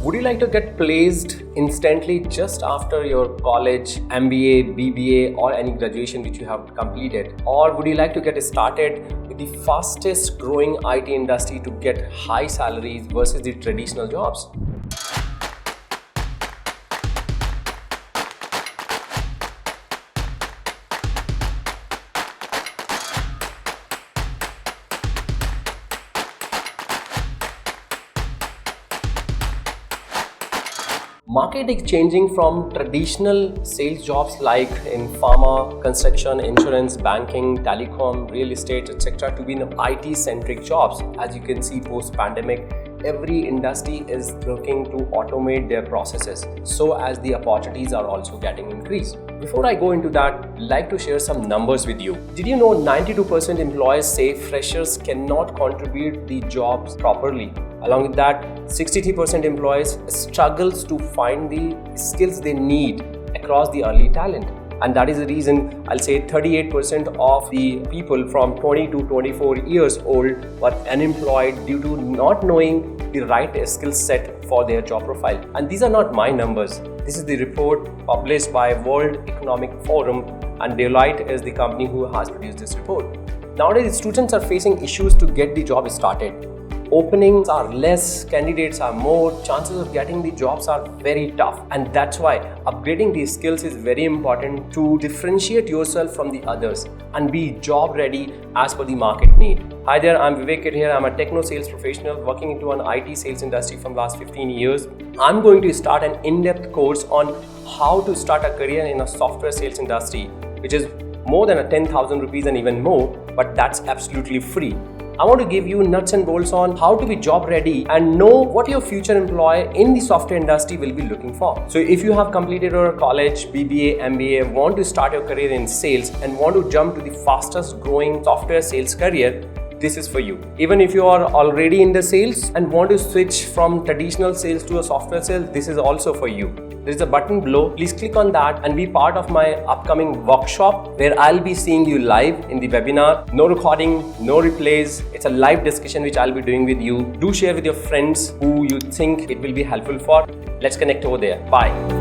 Would you like to get placed instantly just after your college, MBA, BBA or any graduation which you have completed? Or would you like to get started with the fastest growing IT industry to get high salaries versus the traditional jobs? Market is changing from traditional sales jobs like in pharma, construction, insurance, banking, telecom, real estate, etc. to be IT-centric jobs. As you can see post-pandemic, every industry is looking to automate their processes so as the opportunities are also getting increased. Before I go into that, I'd like to share some numbers with you. Did you know 92% employers say freshers cannot contribute the jobs properly? Along with that, 63% employees struggles to find the skills they need across the early talent. And that is the reason I'll say 38% of the people from 20 to 24 years old were unemployed due to not knowing the right skill set for their job profile. And these are not my numbers. This is the report published by World Economic Forum, and Deloitte is the company who has produced this report. Nowadays, students are facing issues to get the job started. Openings are less, candidates are more, chances of getting the jobs are very tough, and that's why upgrading these skills is very important to differentiate yourself from the others and be job ready as per the market need. Hi there, I'm Vivek here. I'm a techno sales professional working into an IT sales industry from last 15 years. I'm going to start an in-depth course on how to start a career in a software sales industry, which is more than 10,000 rupees and even more, but that's absolutely free. I want to give you nuts and bolts on how to be job ready and know what your future employer in the software industry will be looking for. So if you have completed your college, BBA, MBA, want to start your career in sales and want to jump to the fastest growing software sales career, this is for you. Even if you are already in the sales and want to switch from traditional sales to a software sales, this is also for you. There is a button below. Please click on that and be part of my upcoming workshop where I'll be seeing you live in the webinar. No recording, no replays. It's a live discussion which I'll be doing with you. Do share with your friends who you think it will be helpful for. Let's connect over there. Bye.